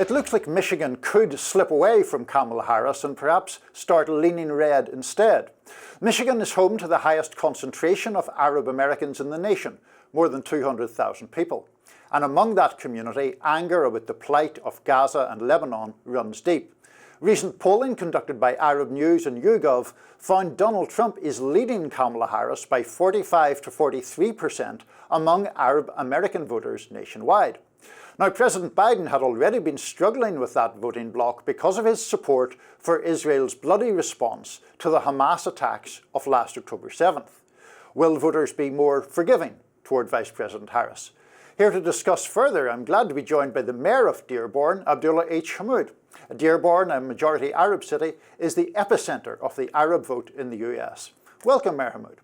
It looks like Michigan could slip away from Kamala Harris and perhaps start leaning red instead. Michigan is home to the highest concentration of Arab Americans in the nation, more than 200,000 people. And among that community, anger about the plight of Gaza and Lebanon runs deep. Recent polling conducted by Arab News and YouGov found Donald Trump is leading Kamala Harris by 45 to 43% among Arab American voters nationwide. Now, President Biden had already been struggling with that voting bloc because of his support for Israel's bloody response to the Hamas attacks of last October 7th. Will voters be more forgiving toward Vice President Harris? Here to discuss further, I'm glad to be joined by the Mayor of Dearborn, Abdullah H. Hammoud. Dearborn, a majority Arab city, is the epicenter of the Arab vote in the US. Welcome, Mayor Hammoud.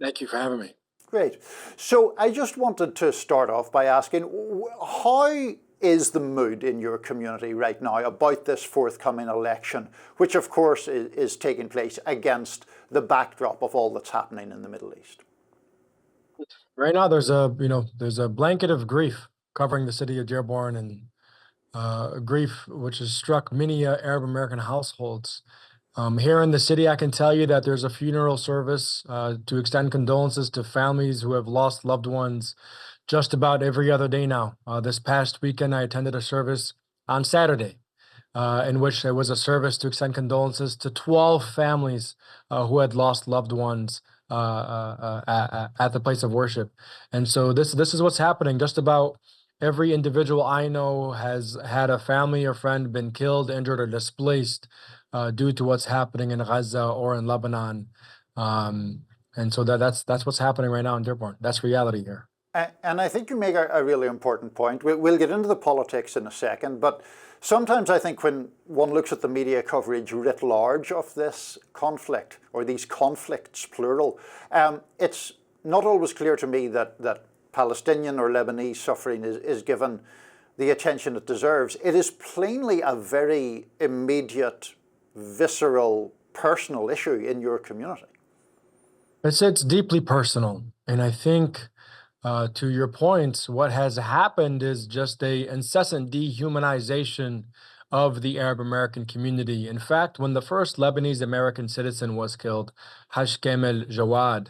Thank you for having me. Great. So I just wanted to start off by asking, how is the mood in your community right now about this forthcoming election, which of course is taking place against the backdrop of all that's happening in the Middle East? Right now, there's a blanket of grief covering the city of Dearborn, and grief which has struck many Arab American households. Here in the city, I can tell you that there's a funeral service to extend condolences to families who have lost loved ones just about every other day now. This past weekend, I attended a service on Saturday in which there was a service to extend condolences to 12 families who had lost loved ones at the place of worship. And so this is what's happening. Just about every individual I know has had a family or friend been killed, injured, or displaced due to what's happening in Gaza or in Lebanon. And so that's what's happening right now in Dearborn. That's reality here. And I think you make a really important point. We'll get into the politics in a second, but sometimes I think when one looks at the media coverage writ large of this conflict, or these conflicts, plural, it's not always clear to me that Palestinian or Lebanese suffering is given the attention it deserves. It is plainly a very immediate, visceral, personal issue in your community. It's deeply personal. And I think to your point, what has happened is just a incessant dehumanization of the Arab American community. In fact, when the first Lebanese American citizen was killed, Haj Kamel Jawad,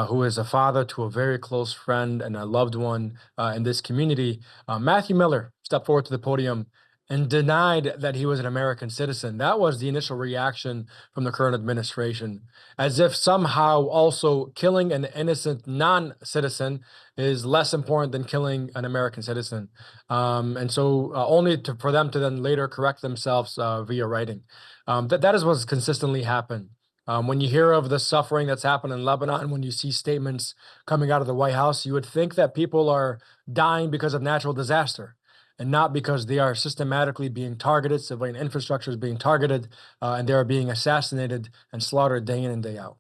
who is a father to a very close friend and a loved one in this community, Matthew Miller stepped forward to the podium and denied that he was an American citizen. That was the initial reaction from the current administration, as if somehow also killing an innocent non-citizen is less important than killing an American citizen. And so only for them to then later correct themselves via writing. That is what's consistently happened. When you hear of the suffering that's happened in Lebanon, when you see statements coming out of the White House, you would think that people are dying because of natural disaster, and not because they are systematically being targeted, civilian infrastructure is being targeted, and they are being assassinated and slaughtered day in and day out.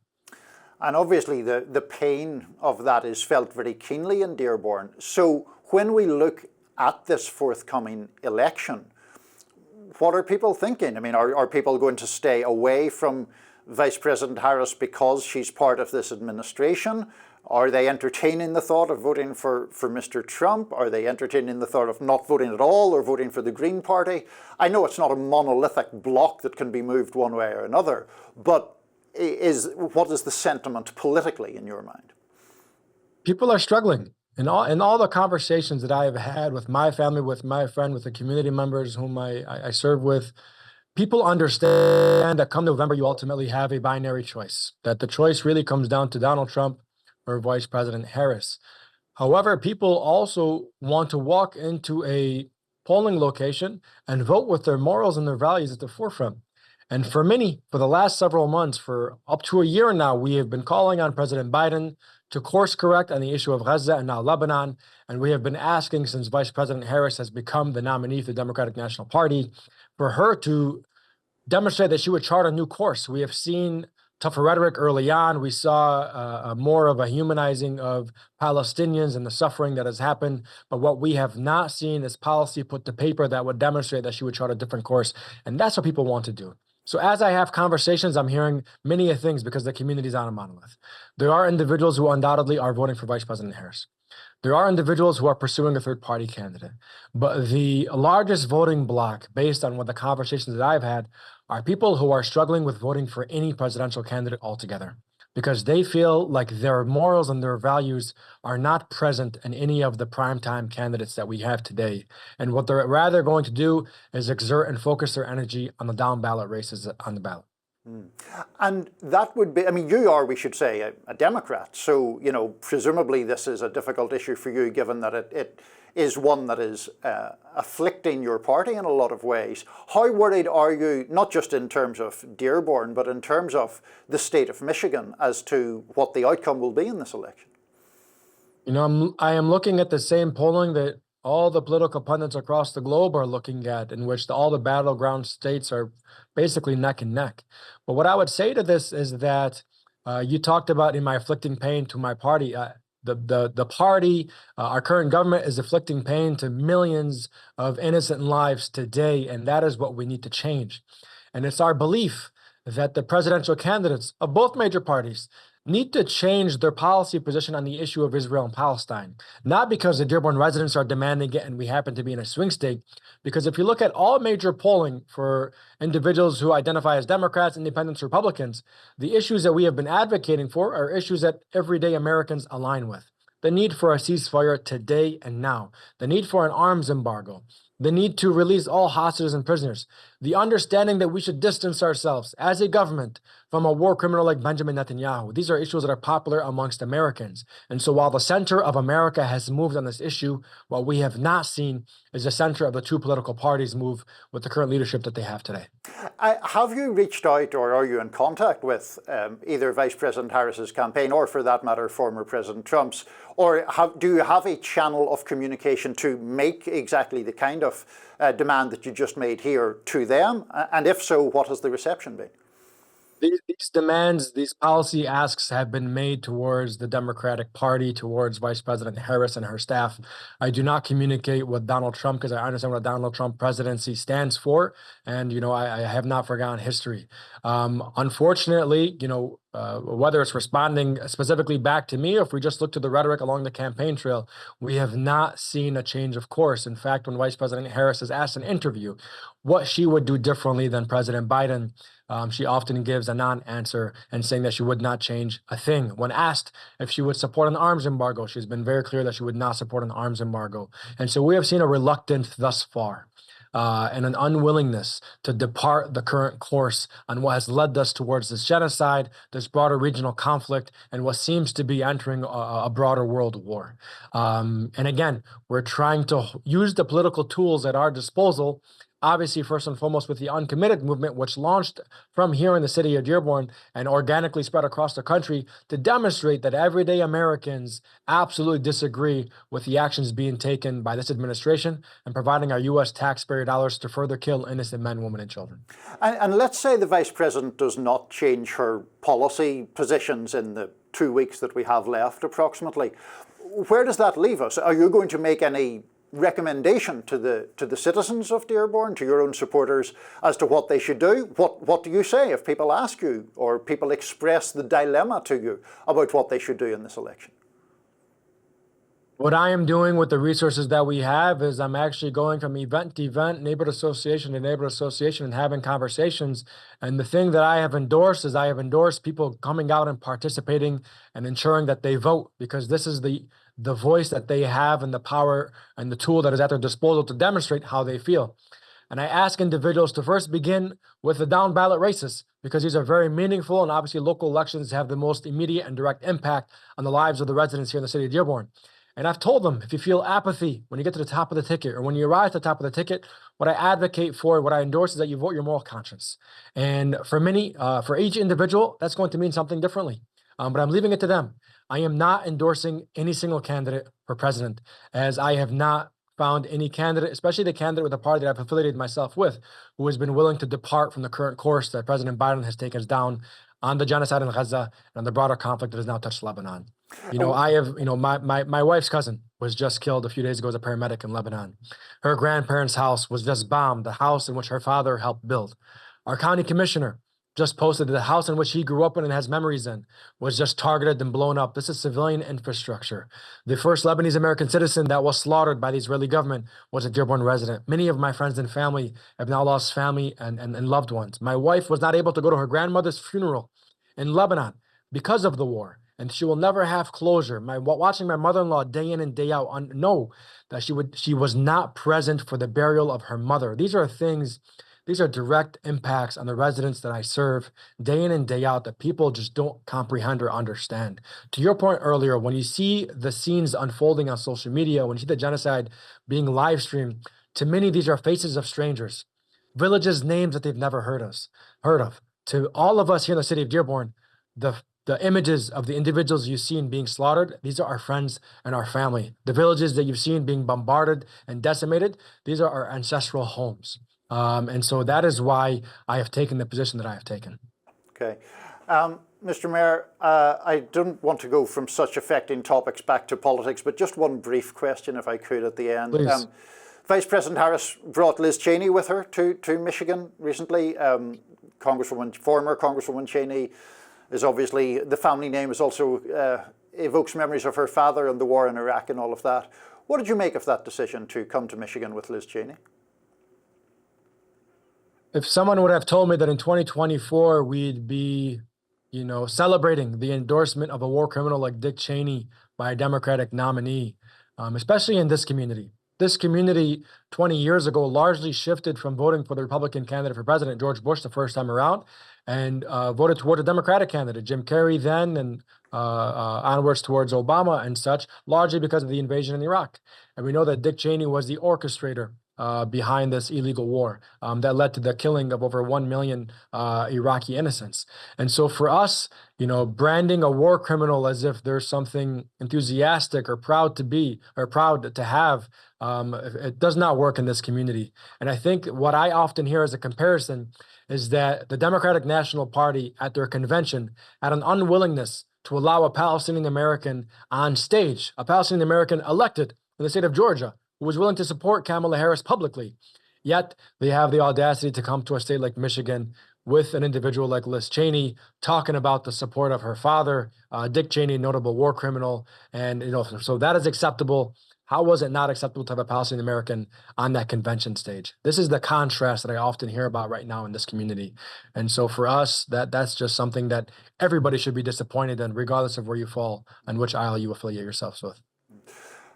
And obviously the pain of that is felt very keenly in Dearborn. So when we look at this forthcoming election, what are people thinking? I mean, are people going to stay away from Vice President Harris because she's part of this administration? Are they entertaining the thought of voting for Mr. Trump? Are they entertaining the thought of not voting at all or voting for the Green Party? I know it's not a monolithic block that can be moved one way or another, but what is the sentiment politically in your mind? People are struggling. In all the conversations that I have had with my family, with my friend, with the community members whom I serve with, people understand that come November, you ultimately have a binary choice, that the choice really comes down to Donald Trump or Vice President Harris. However, people also want to walk into a polling location and vote with their morals and their values at the forefront. And for many, for the last several months, for up to a year now, we have been calling on President Biden to course correct on the issue of Gaza and now Lebanon. And we have been asking, since Vice President Harris has become the nominee for the Democratic National Party, for her to demonstrate that she would chart a new course. We have seen tougher rhetoric early on. We saw more of a humanizing of Palestinians and the suffering that has happened. But what we have not seen is policy put to paper that would demonstrate that she would chart a different course. And that's what people want to do. So as I have conversations, I'm hearing many things because the community is on a monolith. There are individuals who undoubtedly are voting for Vice President Harris. There are individuals who are pursuing a third-party candidate, but the largest voting bloc, based on what the conversations that I've had, are people who are struggling with voting for any presidential candidate altogether because they feel like their morals and their values are not present in any of the primetime candidates that we have today. And what they're rather going to do is exert and focus their energy on the down ballot races on the ballot. And that would be, I mean, you are, we should say, a Democrat. So, you know, presumably this is a difficult issue for you, given that it is one that is afflicting your party in a lot of ways. How worried are you, not just in terms of Dearborn, but in terms of the state of Michigan, as to what the outcome will be in this election? You know, I am looking at the same polling that all the political pundits across the globe are looking at, in which all the battleground states are basically neck and neck. But what I would say to this is that you talked about in my afflicting pain to my party. The party, our current government is afflicting pain to millions of innocent lives today, and that is what we need to change. And it's our belief that the presidential candidates of both major parties need to change their policy position on the issue of Israel and Palestine, not because the Dearborn residents are demanding it and we happen to be in a swing state, because if you look at all major polling for individuals who identify as Democrats, Independents, Republicans, the issues that we have been advocating for are issues that everyday Americans align with. The need for a ceasefire today and now, the need for an arms embargo, the need to release all hostages and prisoners, the understanding that we should distance ourselves as a government from a war criminal like Benjamin Netanyahu. These are issues that are popular amongst Americans. And so while the center of America has moved on this issue, what we have not seen is the center of the two political parties move with the current leadership that they have today. Have you reached out, or are you in contact with either Vice President Harris's campaign, or for that matter, former President Trump's? Or do you have a channel of communication to make exactly the kind of demand that you just made here to them? And if so, what has the reception been? These demands, these policy asks have been made towards the Democratic Party, towards Vice President Harris and her staff. I do not communicate with Donald Trump because I understand what a Donald Trump presidency stands for. And, you know, I have not forgotten history. Unfortunately, you know, whether it's responding specifically back to me, or if we just look to the rhetoric along the campaign trail, we have not seen a change of course. In fact, when Vice President Harris is asked in an interview what she would do differently than President Biden, she often gives a non-answer and saying that she would not change a thing. When asked if she would support an arms embargo, she's been very clear that she would not support an arms embargo. And so we have seen a reluctance thus far. And an unwillingness to depart the current course on what has led us towards this genocide, this broader regional conflict, and what seems to be entering a broader world war. And again, we're trying to use the political tools at our disposal, obviously, first and foremost, with the Uncommitted movement, which launched from here in the city of Dearborn and organically spread across the country to demonstrate that everyday Americans absolutely disagree with the actions being taken by this administration and providing our U.S. taxpayer dollars to further kill innocent men, women, and children. And let's say the Vice President does not change her policy positions in the 2 weeks that we have left, approximately. Where does that leave us? Are you going to make any recommendation to the citizens of Dearborn, to your own supporters, as to what they should do? What do you say if people ask you, or people express the dilemma to you about what they should do in this election? What I am doing with the resources that we have is I'm actually going from event to event, neighborhood association to neighborhood association, and having conversations. And the thing that I have endorsed is I have endorsed people coming out and participating and ensuring that they vote, because this is the voice that they have and the power and the tool that is at their disposal to demonstrate how they feel. And I ask individuals to first begin with the down ballot races, because these are very meaningful, and obviously local elections have the most immediate and direct impact on the lives of the residents here in the city of Dearborn. And I've told them, if you feel apathy when you get to the top of the ticket, or when you arrive at the top of the ticket, what I advocate for, what I endorse is that you vote your moral conscience. And for many, for each individual, that's going to mean something differently. But I'm leaving it to them. I am not endorsing any single candidate for president, as I have not found any candidate, especially the candidate with a party that I've affiliated myself with, who has been willing to depart from the current course that President Biden has taken us down on the genocide in Gaza and on the broader conflict that has now touched Lebanon. You know, I have, you know, my wife's cousin was just killed a few days ago as a paramedic in Lebanon. Her grandparents' house was just bombed, the house in which her father helped build. Our county commissioner just posted that the house in which he grew up in and has memories in was just targeted and blown up. This is civilian infrastructure. The first Lebanese American citizen that was slaughtered by the Israeli government was a Dearborn resident. Many of my friends and family have now lost family and loved ones. My wife was not able to go to her grandmother's funeral in Lebanon because of the war, and she will never have closure. Watching my mother-in-law day in and day out know that she was not present for the burial of her mother. These are direct impacts on the residents that I serve day in and day out that people just don't comprehend or understand. To your point earlier, when you see the scenes unfolding on social media, when you see the genocide being live streamed, to many, these are faces of strangers, villages, names that they've never heard of. To all of us here in the city of Dearborn, the images of the individuals you've seen being slaughtered, these are our friends and our family. The villages that you've seen being bombarded and decimated, these are our ancestral homes. And so that is why I have taken the position that I have taken. Okay. Mr. Mayor, I don't want to go from such affecting topics back to politics, but just one brief question, if I could, at the end. Please. Vice President Harris brought Liz Cheney with her to Michigan recently. Former Congresswoman Cheney is obviously, the family name is also evokes memories of her father and the war in Iraq and all of that. What did you make of that decision to come to Michigan with Liz Cheney? If someone would have told me that in 2024 we'd be, celebrating the endorsement of a war criminal like Dick Cheney by a Democratic nominee, especially in this community. This community 20 years ago largely shifted from voting for the Republican candidate for president, George Bush, the first time around, and voted toward a Democratic candidate, Jim Carrey then, and onwards towards Obama and such, largely because of the invasion in Iraq. And we know that Dick Cheney was the orchestrator behind this illegal war that led to the killing of over 1 million Iraqi innocents. And so for us, branding a war criminal as if there's something enthusiastic or proud to have, it does not work in this community. And I think what I often hear as a comparison is that the Democratic National Party at their convention had an unwillingness to allow a Palestinian American on stage, a Palestinian American elected in the state of Georgia, who was willing to support Kamala Harris publicly. Yet they have the audacity to come to a state like Michigan with an individual like Liz Cheney talking about the support of her father, Dick Cheney, notable war criminal. And so that is acceptable. How was it not acceptable to have a Palestinian American on that convention stage? This is the contrast that I often hear about right now in this community. And so for us, that's just something that everybody should be disappointed in, regardless of where you fall and which aisle you affiliate yourselves with.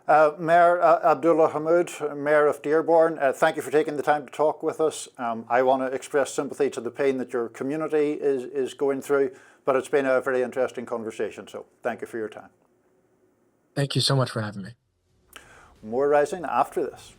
Mayor Abdullah Hammoud, Mayor of Dearborn, thank you for taking the time to talk with us. I want to express sympathy to the pain that your community is going through, but it's been a very interesting conversation, so thank you for your time. Thank you so much for having me. More Rising after this.